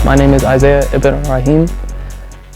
My name is Isaiah Ibn Rahim,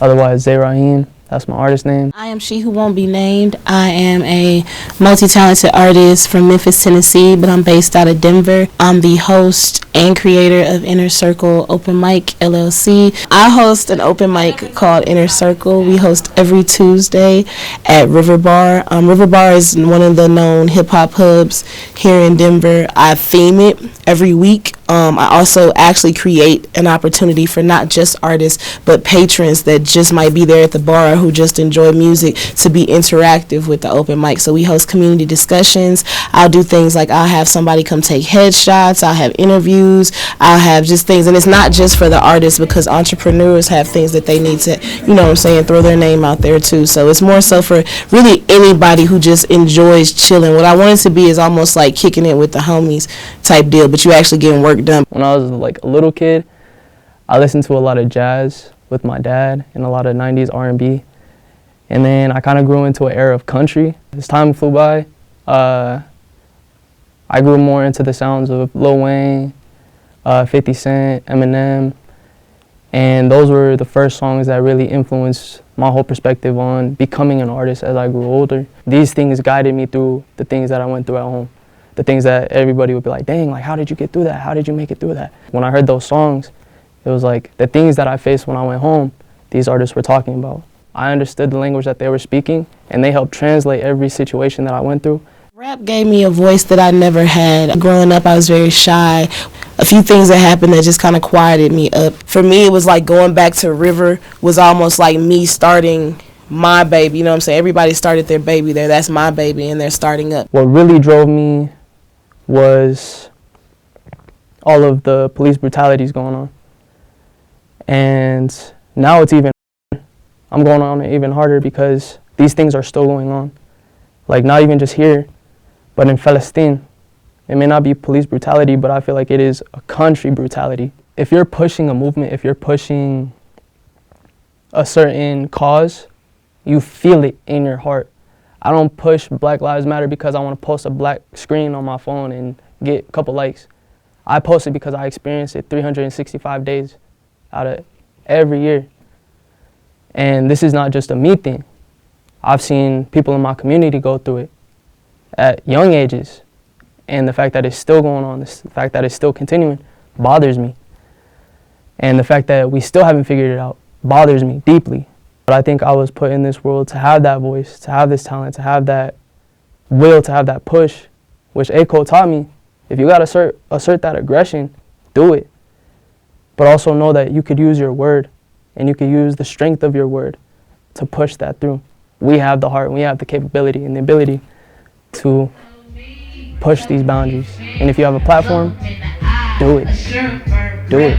otherwise Zay Rahim. That's my artist name. I am She Who Won't Be Named. I am a multi-talented artist from Memphis, Tennessee, but I'm based out of Denver. I'm the host and creator of Inner Circle Open Mic LLC. I host an open mic called Inner Circle. We host every Tuesday at River Bar. River Bar is one of the known hip-hop hubs here in Denver. I theme it every week. I also actually create an opportunity for not just artists, but patrons that just might be there at the bar who just enjoy music to be interactive with the open mic. So we host community discussions. I'll do things like I'll have somebody come take headshots. I'll have interviews. I'll have just things. And it's not just for the artists, because entrepreneurs have things that they need to, throw their name out there too. So it's more so for really anybody who just enjoys chilling. What I want it to be is almost like kicking it with the homies type deal, but you actually getting work done. When I was like a little kid, I listened to a lot of jazz with my dad and a lot of 90s R&B. And then I kind of grew into an era of country. As time flew by, I grew more into the sounds of Lil Wayne, 50 Cent, Eminem. And those were the first songs that really influenced my whole perspective on becoming an artist as I grew older. These things guided me through the things that I went through at home. The things that everybody would be like, dang, like, how did you get through that? How did you make it through that? When I heard those songs, it was like the things that I faced when I went home, these artists were talking about. I understood the language that they were speaking, and they helped translate every situation that I went through. Rap gave me a voice that I never had. Growing up, I was very shy. A few things that happened that just kind of quieted me up. For me, it was like going back to River was almost like me starting my baby. You know what I'm saying? Everybody started their baby there. That's my baby, and they're starting up. What really drove me was all of the police brutalities going on. And now I'm going on it even harder because these things are still going on. Like, not even just here, but in Palestine. It may not be police brutality, but I feel like it is a country brutality. If you're pushing a movement, if you're pushing a certain cause, you feel it in your heart. I don't push Black Lives Matter because I want to post a black screen on my phone and get a couple likes. I post it because I experience it 365 days out of every year. And this is not just a me thing. I've seen people in my community go through it at young ages. And the fact that it's still going on, the fact that it's still continuing, bothers me. And the fact that we still haven't figured it out bothers me deeply. But I think I was put in this world to have that voice, to have this talent, to have that will, to have that push, which A-Cole taught me. If you got to assert that aggression, do it. But also know that you could use your word, and you could use the strength of your word to push that through. We have the heart, we have the capability and the ability to push these boundaries. And if you have a platform, do it. Do it.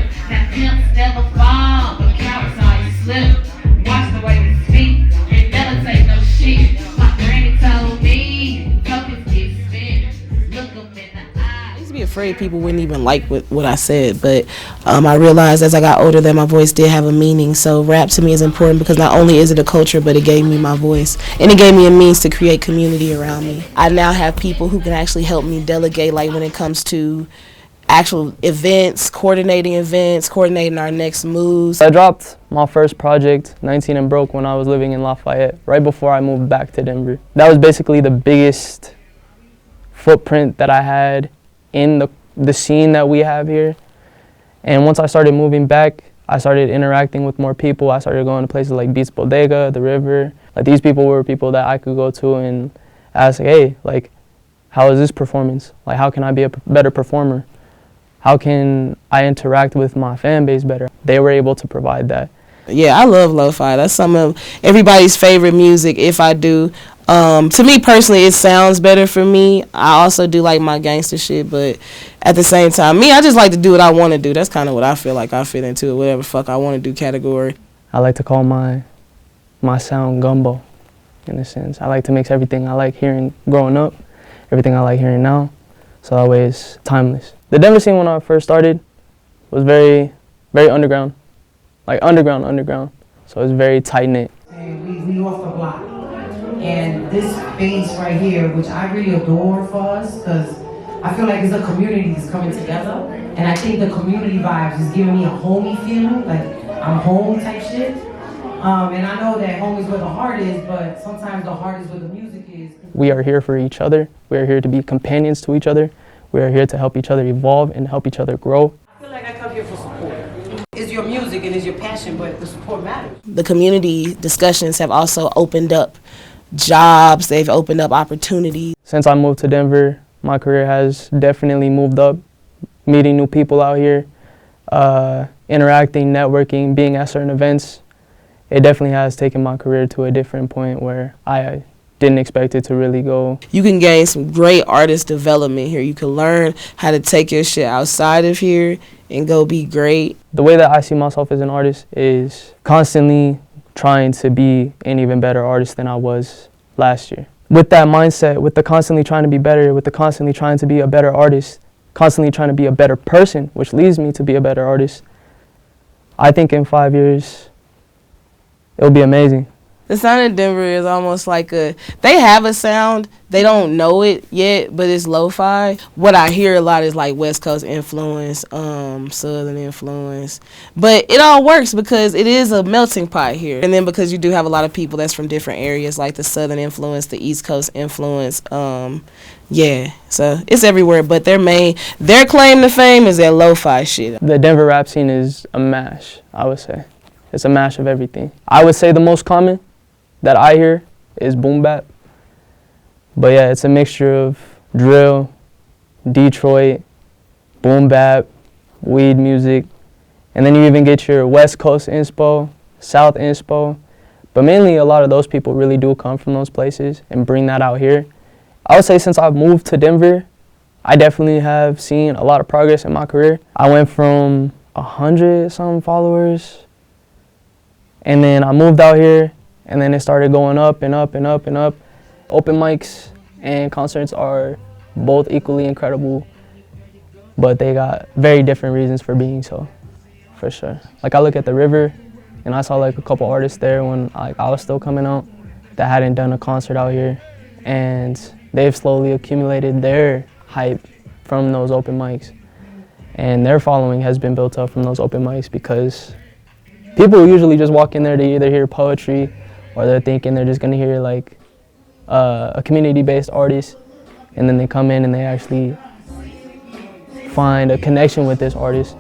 Afraid people wouldn't even like what I said, but I realized as I got older that my voice did have a meaning. So rap to me is important because not only is it a culture, but it gave me my voice, and it gave me a means to create community around me. I now have people who can actually help me delegate, like when it comes to actual events, coordinating our next moves. I dropped my first project, 19 and Broke, when I was living in Lafayette, right before I moved back to Denver. That was basically the biggest footprint that I had in the scene that we have here. And once I started moving back, I started interacting with more people. I started going to places like Beats Bodega, The River. Like, these people were people that I could go to and ask, hey, like, how is this performance? Like, how can I be a better performer? How can I interact with my fan base better? They were able to provide that. Yeah, I love lo-fi. That's some of everybody's favorite music, if I do. To me personally, it sounds better for me. I also do like my gangster shit, but at the same time, I just like to do what I want to do. That's kind of what I feel like I fit into it, whatever fuck I want to do category. I like to call my sound gumbo, in a sense. I like to mix everything I like hearing growing up, everything I like hearing now, so that way it's timeless. The Denver scene when I first started was very, very underground, like underground. So it's very tight-knit. We off the block. And this space right here, which I really adore for us, because I feel like it's a community that's coming together, and I think the community vibes is giving me a homey feeling, like I'm home type shit. And I know that home is where the heart is, but sometimes the heart is where the music is. We are here for each other. We are here to be companions to each other. We are here to help each other evolve and help each other grow. I feel like I come here for support. It's your music and it's your passion, but the support matters. The community discussions have also opened up jobs. They've opened up opportunities. Since I moved to Denver, my career has definitely moved up. Meeting new people out here, interacting, networking, being at certain events. It definitely has taken my career to a different point where I didn't expect it to really go. You can gain some great artist development here. You can learn how to take your shit outside of here and go be great. The way that I see myself as an artist is constantly trying to be an even better artist than I was last year. With that mindset, with the constantly trying to be better, with the constantly trying to be a better artist, constantly trying to be a better person, which leads me to be a better artist, I think in 5 years, it'll be amazing. The sound in Denver is almost like they have a sound, they don't know it yet, but it's lo-fi. What I hear a lot is like West Coast influence, Southern influence. But it all works because it is a melting pot here. And then because you do have a lot of people that's from different areas, like the Southern influence, the East Coast influence, yeah, so it's everywhere. But their claim to fame is that lo-fi shit. The Denver rap scene is a mash, I would say. It's a mash of everything. I would say the most common that I hear is boom bap. But yeah, it's a mixture of drill, Detroit, boom bap, weed music, and then you even get your West Coast inspo, South inspo. But mainly a lot of those people really do come from those places and bring that out here. I would say since I've moved to Denver, I definitely have seen a lot of progress in my career. I went from 100-some followers, and then I moved out here, and then it started going up and up and up and up. Open mics and concerts are both equally incredible, but they got very different reasons for being so, for sure. Like I look at the River, and I saw like a couple artists there when I was still coming out that hadn't done a concert out here, and they've slowly accumulated their hype from those open mics, and their following has been built up from those open mics because people usually just walk in there to either hear poetry or they're thinking they're just gonna hear like a community-based artist, and then they come in and they actually find a connection with this artist.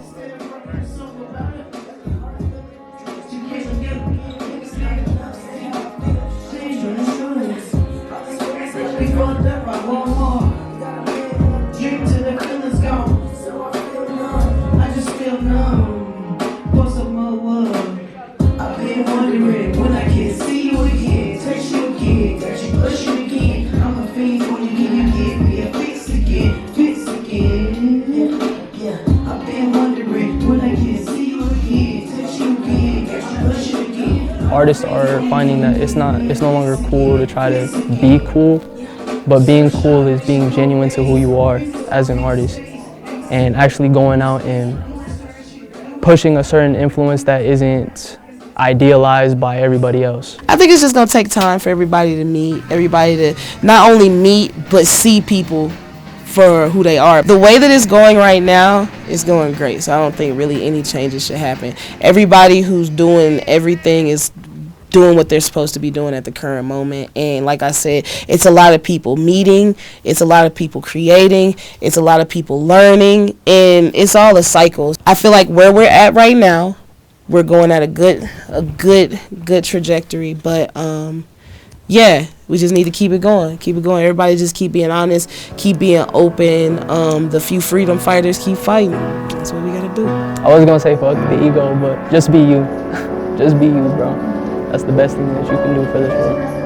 Artists are finding that it's no longer cool to try to be cool, but being cool is being genuine to who you are as an artist and actually going out and pushing a certain influence that isn't idealized by everybody else. I think it's just gonna take time for everybody to meet, everybody to not only meet but see people for who they are. The way that it's going right now is going great, so I don't think really any changes should happen. Everybody who's doing everything is doing what they're supposed to be doing at the current moment, and like I said, it's a lot of people meeting, it's a lot of people creating, it's a lot of people learning, and it's all a cycle. I feel like where we're at right now, we're going at a good trajectory, but yeah, we just need to keep it going. Everybody just keep being honest, keep being open. The few freedom fighters keep fighting. That's what we gotta do. I was gonna say fuck the ego, but just be you. Just be you, bro. That's the best thing that you can do for this world.